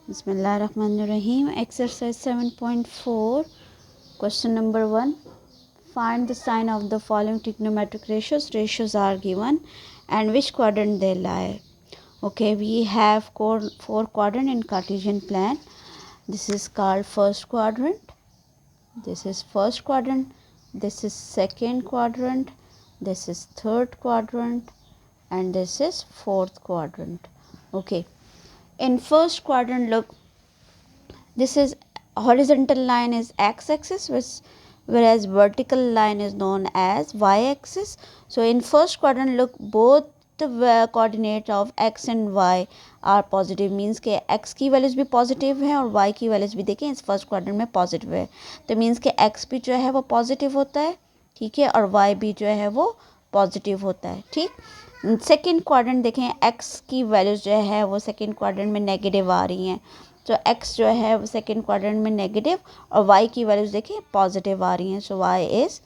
Bismillahirrahmanirrahim. Exercise 7.4. Question number 1. Find the sign of the following trigonometric ratios. Ratios are given and which quadrant they lie. Okay, we have four quadrant in Cartesian plan. This is called first quadrant. This is first quadrant. This is second quadrant. This is third quadrant. And this is fourth quadrant. Okay. In first quadrant, look, this is horizontal line is x-axis, whereas vertical line is known as y-axis. So in first quadrant, look, both the coordinate of x and y are positive, means के x की values भी positive है और y की values भी देखें इस first quadrant में पॉजिटिव है, तो मीन्स के x भी जो है वो पॉजिटिव होता है, ठीक है, और y भी जो है वो पॉजिटिव होता है, ठीक। सेकेंड क्वाड्रेंट देखें, x की वैल्यूज जो है वो सेकेंड क्वाड्रेंट में नेगेटिव आ रही हैं, तो x जो है वो सेकेंड क्वाड्रेंट में नेगेटिव और y की वैल्यूज देखिए पॉजिटिव आ रही हैं, सो y is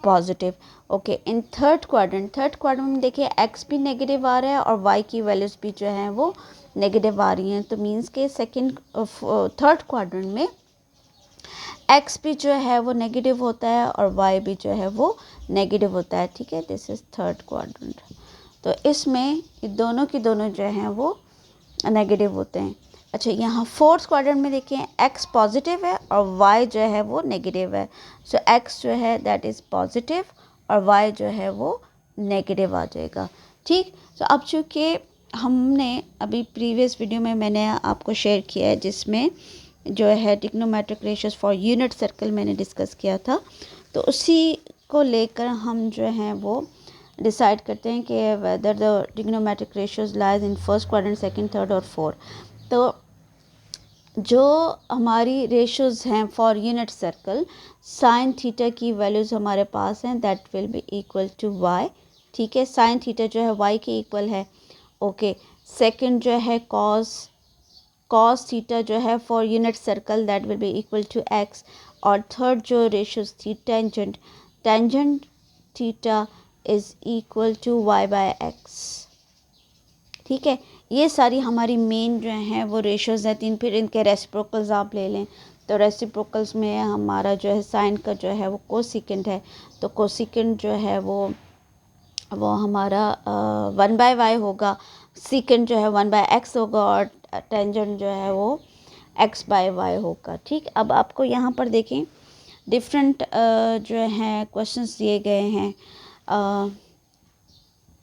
positive. Okay, in third quadrant में देखिए x भी नेगेटिव आ रहा है और y की वैल्यूज भी जो हैं वो नेगेटिव आ रही हैं, तो मीन्स के थर्ड क्वाड्रेंट में x भी जो है वो नेगेटिव होता है और y भी जो है वो नेगेटिव होता है, ठीक है। This is third quadrant. तो इसमें दोनों की दोनों जो हैं वो नेगेटिव होते हैं। अच्छा, यहाँ फोर्थ क्वाड्रेंट में देखिए x पॉजिटिव है और y जो है वो नेगेटिव है, सो x जो है दैट इज़ पॉजिटिव और y जो है वो नेगेटिव आ जाएगा, ठीक। तो अब चूँकि हमने अभी प्रीवियस वीडियो में मैंने आपको शेयर किया है जिसमें जो है trigonometric ratios for unit circle मैंने डिस्कस किया था, तो उसी को लेकर हम जो हैं वो डिसाइड करते हैं कि whether the trigonometric ratios lies in first quadrant, second, third और फोर्थ। तो जो हमारी रेशियोज हैं for unit circle, sine theta की वैल्यूज़ हमारे पास हैं that will be equal to y, ठीक है। साइन थीटा जो है वाई के इक्वल है, ओके। सेकंड जो है कॉस थीटा जो है for unit circle that will be equal to x, और थर्ड जो रेशियोज थी tangent theta is equal to y by x, ठीक है। ये सारी हमारी मेन जो हैं वो रेशियोज़ हैं तीन। फिर इनके रेसिप्रोकल्स आप ले लें, तो रेसिप्रोकल्स में हमारा जो है साइन का जो है वो कोसिकेंट है, तो कोसिकेंट जो है वो हमारा 1/y होगा, सीकेंट जो है 1/x होगा और टेंजेंट जो है वो x/y होगा, ठीक। अब आपको यहाँ पर देखें डिफरेंट जो हैं क्वेश्चंस दिए गए हैं।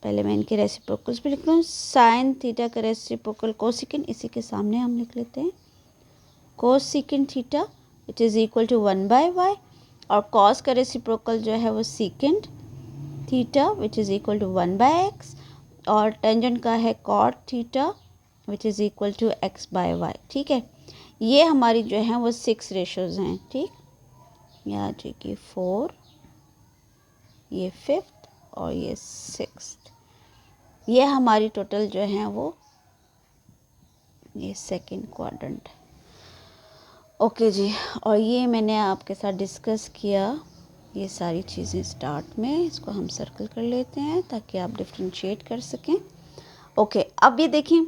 पहले मैं इनके रेसिप्रोकल्स पे लिख लूँ। साइन थीटा का रेसिप्रोकल कोसिकेंट, इसी के सामने हम लिख लेते हैं cosecant theta it is equal to 1/y, और कॉस का रेसिप्रोकल जो है वो secant theta which is equal to 1/x, और टेंजेंट का है cot theta which is equal to x/y, ठीक है। ये हमारी जो है वो 6 रेशियोज़ हैं, ठीक। यहाँ देखिए 4, ये 5th और ये 6th, ये हमारी टोटल जो है वो ये सेकंड क्वाड्रेंट, ओके जी। और ये मैंने आपके साथ डिस्कस किया ये सारी चीज़ें स्टार्ट में, इसको हम सर्कल कर लेते हैं ताकि आप डिफ्रेंशिएट कर सकें। ओके, अब ये देखें,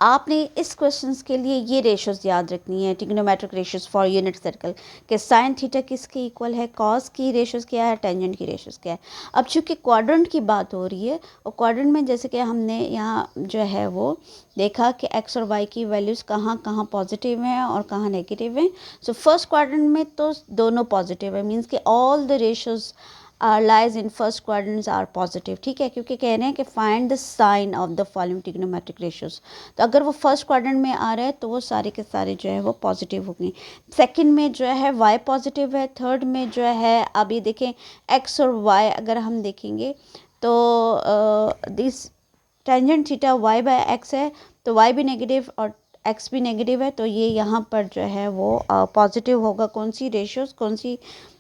आपने इस क्वेश्चंस के लिए ये रेशियोज याद रखनी है, trigonometric ratios for unit circle के साइन थीटा किसके इक्वल है, कॉस की रेशियोज क्या है, टेंजेंट की रेशियोज क्या है। अब चूंकि क्वाड्रेंट की बात हो रही है और क्वाड्रेंट में जैसे कि हमने यहाँ जो है वो देखा कि एक्स और वाई की वैल्यूज़ कहाँ कहाँ पॉजिटिव हैं और कहाँ नेगेटिव हैं। सो फर्स्ट क्वाड्रेंट में तो दोनों पॉजिटिव है, मीन्स कि all the ratios lies in first quadrants are positive, ठीक है, क्योंकि कह रहे हैं कि find the sign of the following trigonometric ratios. तो अगर वो फर्स्ट क्वाड्रेंट में आ रहा है तो वो सारे के सारे जो है वो पॉजिटिव हो गए। सेकंड में जो है वाई पॉजिटिव है, थर्ड में जो है अभी देखें एक्स और वाई अगर हम देखेंगे तो this tangent theta y by x है, तो वाई भी नेगेटिव और एक्स भी नेगेटिव है, तो ये यहाँ पर जो है वो पॉजिटिव होगा। कौन सी रेशियोज़, कौन सी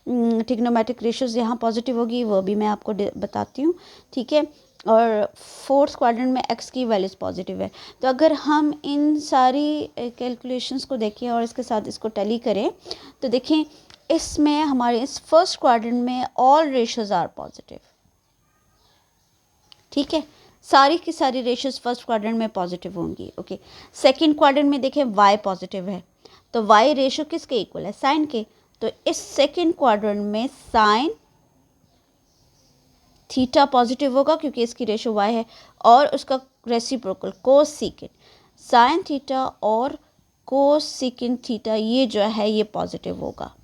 ट्रिग्नोमेट्रिक रेशियोज़ यहाँ पॉजिटिव होगी वो भी मैं आपको बताती हूँ, ठीक है। और फोर्थ क्वाड्रेंट में एक्स की वैल्यूज़ पॉजिटिव है। तो अगर हम इन सारी कैलकुलेशंस को देखें और इसके साथ इसको टैली करें तो देखें इसमें हमारे इस फर्स्ट क्वाड्रेंट में ऑल रेशियोज़ आर पॉजिटिव, ठीक है। सारी की सारी रेशियोज फर्स्ट क्वाड्रेंट में पॉजिटिव होंगी। ओके, सेकंड क्वाड्रेंट में देखें y पॉजिटिव है, तो y रेशियो किसके इक्वल है, साइन के। तो इस सेकंड क्वाड्रेंट में साइन थीटा पॉजिटिव होगा क्योंकि इसकी रेशियो y है, और उसका रेसिप्रोकल कोस सीकेंट साइन थीटा और कोस सीकेंट थीटा ये जो है ये पॉजिटिव होगा।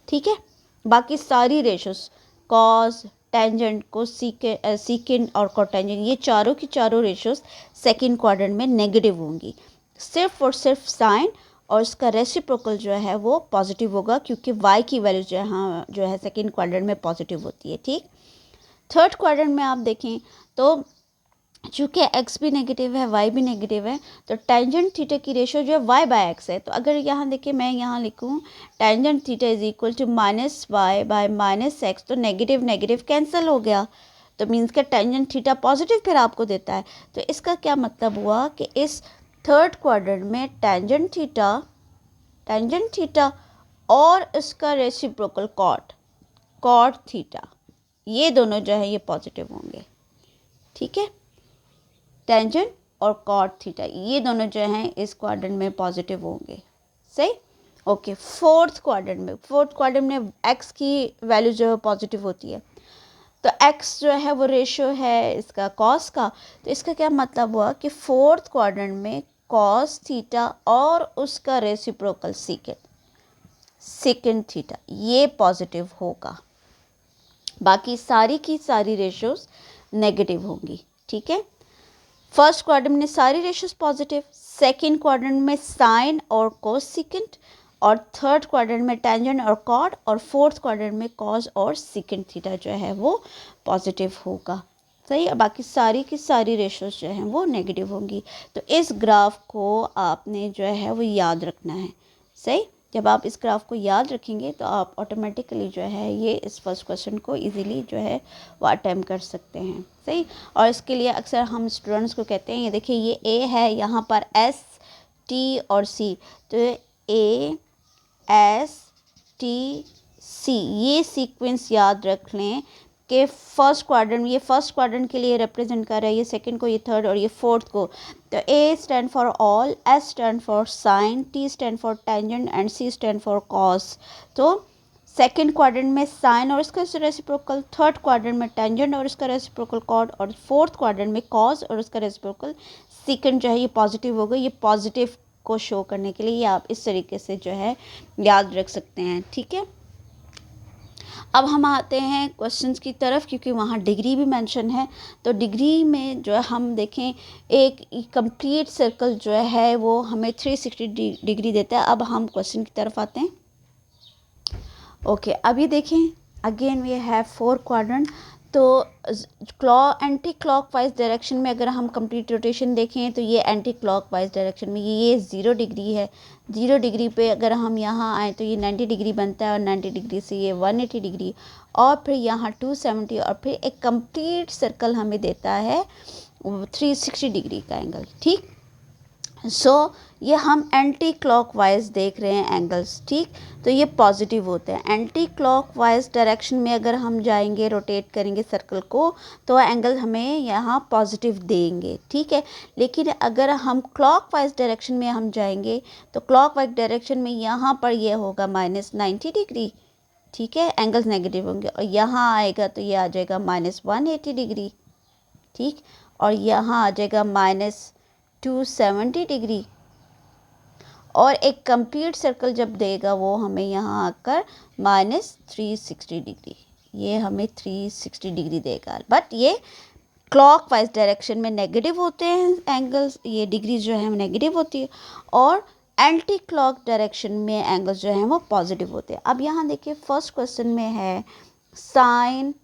ठीक है, बाकी सारी रेशियोज कॉस, टेंजेंट, को सीकेंट और कोटेंजेंट ये चारों की चारों रेशियोज सेकंड क्वाड्रेंट में नेगेटिव होंगी। सिर्फ और सिर्फ साइन और इसका रेसिप्रोकल जो है वो पॉजिटिव होगा क्योंकि y की वैल्यू जो है सेकंड क्वाड्रेंट में पॉजिटिव होती है। ठीक, थर्ड क्वाड्रेंट में आप देखें तो चूँकि x भी नेगेटिव है y भी नेगेटिव है, तो टेंजेंट थीटा की रेशियो जो है y बाय एक्स है। तो अगर यहाँ देखिए मैं यहाँ लिखूँ tangent theta is equal to minus y by minus x, तो नेगेटिव नेगेटिव कैंसिल हो गया, तो मीन्स का टेंजेंट थीटा पॉजिटिव फिर आपको देता है। तो इसका क्या मतलब हुआ कि इस थर्ड क्वाड्रेंट में टेंजेंट थीटा और इसका रेसिप्रोकल कॉट थीटा ये दोनों जो है ये पॉजिटिव होंगे। ठीक है, टेंजेंट और कॉट थीटा ये दोनों जो हैं इस क्वाड्रेंट में पॉजिटिव होंगे। सही, ओके। फोर्थ क्वाड्रेंट में एक्स की वैल्यू जो है पॉजिटिव होती है, तो एक्स जो है वो रेशियो है इसका कॉस का। तो इसका क्या मतलब हुआ कि फोर्थ क्वाड्रेंट में कॉस थीटा और उसका रेसिप्रोकल सेकेंड थीटा ये पॉजिटिव होगा, बाकी सारी की सारी रेशियोज नेगेटिव होंगी। ठीक है, फर्स्ट क्वाड्रेंट में सारी रेशियोज पॉजिटिव, सेकंड क्वाड्रेंट में साइन और कोस सीकेंट, और थर्ड क्वाड्रेंट में टेंजेंट और कॉट, और फोर्थ क्वाड्रेंट में कॉस और सीकेंट थीटा जो है वो पॉजिटिव होगा। सही, बाकी सारी की सारी रेशियोज जो हैं वो नेगेटिव होंगी। तो इस ग्राफ को आपने जो है वो याद रखना है। सही, जब आप इस ग्राफ को याद रखेंगे तो आप ऑटोमेटिकली जो है ये इस फर्स्ट क्वेश्चन को इजीली जो है वो अटेम्प्ट कर सकते हैं। सही, और इसके लिए अक्सर हम स्टूडेंट्स को कहते हैं, ये देखिए ये ए है, यहाँ पर एस टी और सी, तो ए एस टी सी ये सीक्वेंस याद रख लें कि फर्स्ट क्वाड्रेंट के लिए रिप्रेजेंट कर रहा है, ये सेकंड को, ये थर्ड और ये फोर्थ को। तो A stand for all, S stand for sine, T stand for tangent and C stand for cos. तो सेकंड क्वाड्रेंट में साइन और इसका रेसिप्रोकल, थर्ड क्वाड्रेंट में टेंजेंट और इसका रेसिप्रोकल कॉट, और फोर्थ क्वाड्रेंट में कॉस और इसका रेसिप्रोकल सेकंड जो है ये पॉजिटिव होगा। ये पॉजिटिव को शो करने के लिए आप इस तरीके से जो है याद रख सकते हैं। ठीक है, अब हम आते हैं क्वेश्चंस की तरफ, क्योंकि वहाँ डिग्री भी मेंशन है। तो डिग्री में जो है हम देखें एक कंप्लीट सर्कल जो है वो हमें 360 डिग्री देता है। अब हम क्वेश्चन की तरफ आते हैं। ओके, अभी देखें अगेन वी हैव 4 क्वाड्रेंट। तो एंटी क्लॉकवाइज डायरेक्शन में अगर हम कंप्लीट रोटेशन देखें तो ये एंटी क्लॉकवाइज डायरेक्शन में ये 0 डिग्री है। 0 डिग्री पे अगर हम यहाँ आए तो ये 90 डिग्री बनता है, और 90 डिग्री से ये 180 डिग्री, और फिर यहाँ 270, और फिर एक कंप्लीट सर्कल हमें देता है 360 डिग्री का एंगल। ठीक, सो ये हम एंटी क्लॉकवाइज देख रहे हैं एंगल्स। ठीक, तो ये पॉजिटिव होते हैं। एंटी क्लॉकवाइज डायरेक्शन में अगर हम जाएंगे, रोटेट करेंगे सर्कल को, तो एंगल हमें यहाँ पॉजिटिव देंगे। ठीक है, लेकिन अगर हम क्लॉकवाइज डायरेक्शन में हम जाएंगे तो क्लॉकवाइज डायरेक्शन में यहाँ पर ये होगा -90 डिग्री। ठीक है, एंगल्स नेगेटिव होंगे, और यहाँ आएगा तो ये आ जाएगा -180 डिग्री। ठीक, और यहाँ आ जाएगा -270 डिग्री, और एक कंप्लीट सर्कल जब देगा वो हमें यहाँ आकर -360 डिग्री, ये हमें 360 डिग्री देगा। बट ये क्लॉकवाइज डायरेक्शन में नेगेटिव होते हैं एंगल्स, ये डिग्री जो है नेगेटिव होती है, और एंटी क्लॉक डायरेक्शन में एंगल्स जो हैं वो पॉजिटिव होते हैं। अब यहाँ देखिए फर्स्ट क्वेश्चन में है साइन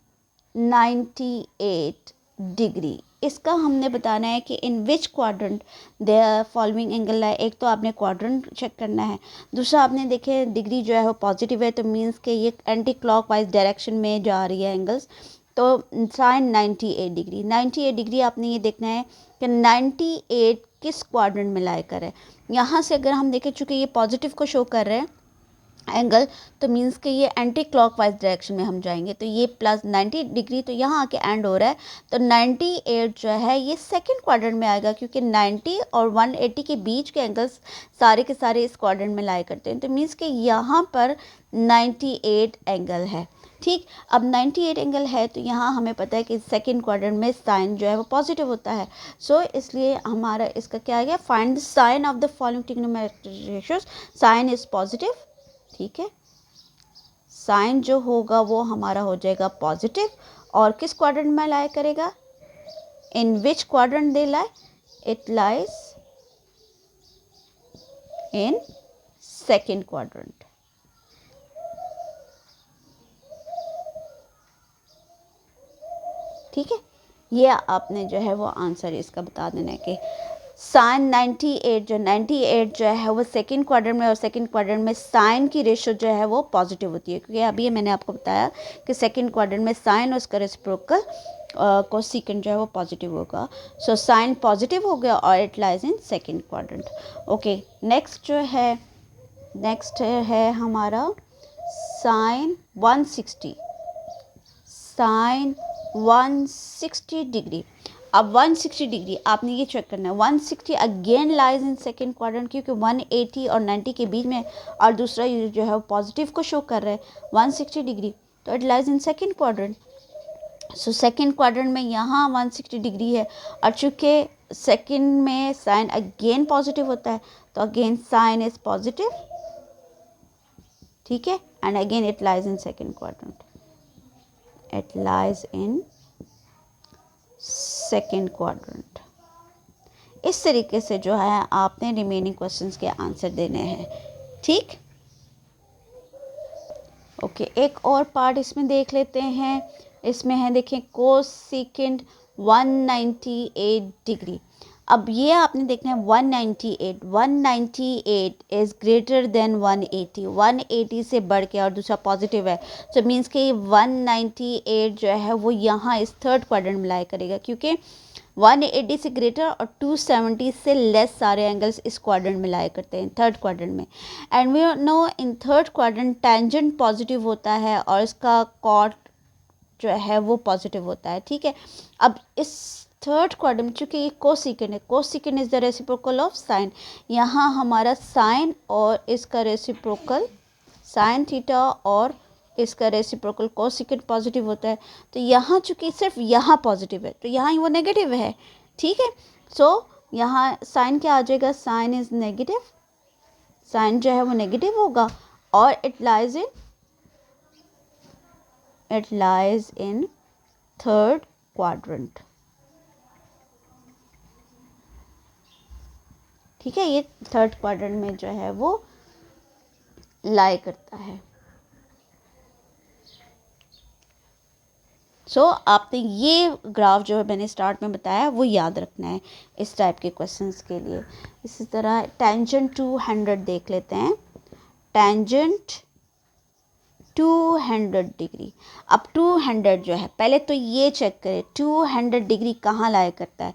98 डिग्री। इसका हमने बताना है कि in which quadrant the following angle है। एक तो आपने क्वाड्रेंट चेक करना है, दूसरा आपने देखे डिग्री जो है वो पॉजिटिव है, तो मींस के ये एंटी क्लॉकवाइज डायरेक्शन में जा रही है एंगल्स। तो साइन 98 डिग्री, 98 डिग्री आपने ये देखना है कि 98 किस क्वाड्रेंट में लाई कर है। यहाँ से अगर हम देखें, चूँकि ये पॉजिटिव को शो कर रहे हैं एंगल, तो मीन्स कि ये एंटी क्लॉकवाइज डायरेक्शन में हम जाएंगे, तो ये प्लस 90 डिग्री तो यहाँ आके एंड हो रहा है, तो 98 जो है ये सेकंड क्वाड्रेंट में आएगा, क्योंकि 90 और 180 के बीच के एंगल्स सारे के सारे इस क्वाड्रेंट में लाई करते हैं, तो मीन्स कि यहाँ पर 98 एंगल है। ठीक, अब 98 एंगल है तो यहाँ हमें पता है कि सेकंड क्वाड्रेंट में साइन जो है वो पॉजिटिव होता है। सो इसलिए हमारा इसका क्या आ गया, find the sign of the following trigonometric ratios, sign is positive. ठीक है, साइन जो होगा वो हमारा हो जाएगा पॉजिटिव, और किस क्वाड्रेंट में लाई करेगा, in which quadrant they lie, it lies in second quadrant. ठीक है, ये आपने जो है वो आंसर इसका बता देना है कि साइन 98 जो है वो सेकंड क्वाड्रेंट में, और सेकंड क्वाड्रेंट में साइन की रेशो जो है वो पॉजिटिव होती है, क्योंकि अभी मैंने आपको बताया कि सेकंड क्वाड्रेंट में साइन और उसका रेसिप्रोकल कोसेकेंट जो है वो पॉजिटिव होगा। सो साइन पॉजिटिव हो गया और it lies in second quadrant. Okay, next है हमारा साइन 160, साइन 160 डिग्री। अब 160 डिग्री आपने ये चेक करना है, 160 again lies in second quadrant, क्योंकि 180 और 90 के बीच में, और दूसरा ये जो है पॉजिटिव को शो कर रहा है 160 डिग्री, तो it lies in second quadrant. So second quadrant में यहाँ 160 डिग्री है, और चूँकि सेकंड में साइन अगेन पॉजिटिव होता है, तो अगेन साइन इज पॉजिटिव। ठीक है, and again it lies in second quadrant, it lies in second quadrant। इस तरीके से जो है आपने रिमेनिंग क्वेश्चंस के आंसर देने हैं। ठीक, ओके, एक और पार्ट इसमें देख लेते हैं। इसमें है, देखें, कोसेकेंट 198 डिग्री। अब ये आपने देखना है 198 इज़ ग्रेटर देन 180, 180 से बढ़ के, और दूसरा पॉजिटिव है, तो मीन्स कि 198 जो है वो यहाँ इस थर्ड क्वाड्रेंट में लाई करेगा, क्योंकि 180 से ग्रेटर और 270 से लेस सारे एंगल्स इस क्वाड्रेंट में लाई करते हैं, थर्ड क्वाड्रेंट में। And we know in third quadrant tangent positive होता है और इसका कॉट जो है वो पॉजिटिव होता है। ठीक है, अब इस थर्ड क्वाड्रेंट चूँकि ये कोसेकेंट है, cosecant is the reciprocal of sine, यहाँ हमारा साइन और इसका रेसिप्रोकल साइन थीटा और इसका रेसिप्रोकल कोसेकेंट पॉजिटिव होता है, तो यहाँ चूँकि सिर्फ यहाँ पॉजिटिव है तो यहाँ वो नेगेटिव है। ठीक है, सो यहाँ साइन क्या आ जाएगा, साइन इज नेगेटिव, साइन जो है वो नेगेटिव होगा, और it lies in third quadrant. ठीक है, ये थर्ड क्वाड्रेंट में जो है वो लाई करता है। सो आपने ये ग्राफ जो है मैंने स्टार्ट में बताया वो याद रखना है इस टाइप के क्वेश्चंस के लिए। इसी तरह टेंजेंट 200 देख लेते हैं, टेंजेंट 200 डिग्री। अब 200 जो है, पहले तो ये चेक करें 200 डिग्री कहाँ लाई करता है।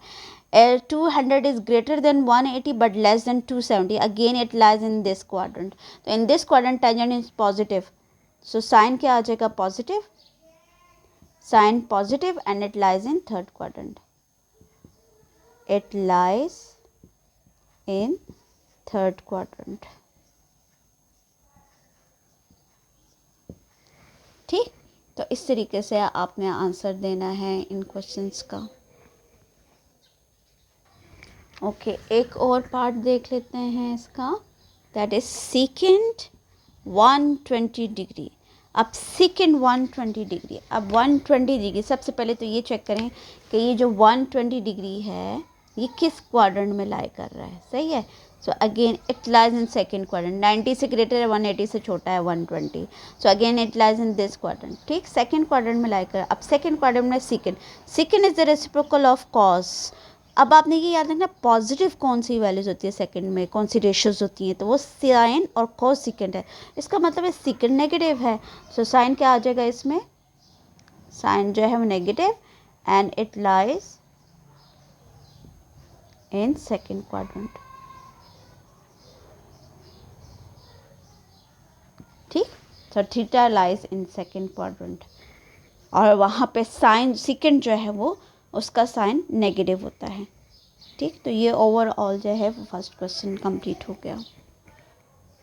200 is greater than 180 but less than 270, again it lies in this quadrant, तो in this quadrant tangent is positive, so sin क्या आ जाएगा, positive, sin positive, and it lies in third quadrant, it lies in third quadrant। ठीक, तो इस तरीके से आपने answer देना है इन क्वेश्चंस का। ओके, एक और पार्ट देख लेते हैं इसका, दैट इज सेकेंड 120 डिग्री। अब सेकेंड 120 डिग्री, अब 120 डिग्री सबसे पहले तो ये चेक करें कि ये जो 120 डिग्री है ये किस क्वाड्रेंट में लाई कर रहा है। सही है, so again it lies in second quadrant, 90 से ग्रेटर है, 180 से छोटा है 120, so again it lies in this quadrant. ठीक, सेकेंड क्वाड्रेंट में लाई कर। अब सेकेंड क्वाड्रेंट में second is the reciprocal of cos. अब आपने ये याद रखना पॉजिटिव कौन सी वैल्यूज़ होती है सेकंड में, कौन सी रेशियोज होती हैं, तो वो साइन और कोसेकेंट है। इसका मतलब है सेकंड नेगेटिव है, सो साइन क्या आ जाएगा इसमें, साइन जो है वो negative, and it lies in second quadrant. तो theta lies in second quadrant, और वहाँ पे साइन सेकेंड जो है वो उसका साइन नेगेटिव होता है। ठीक, तो ये ओवरऑल जो है वो फर्स्ट क्वेश्चन कंप्लीट हो गया।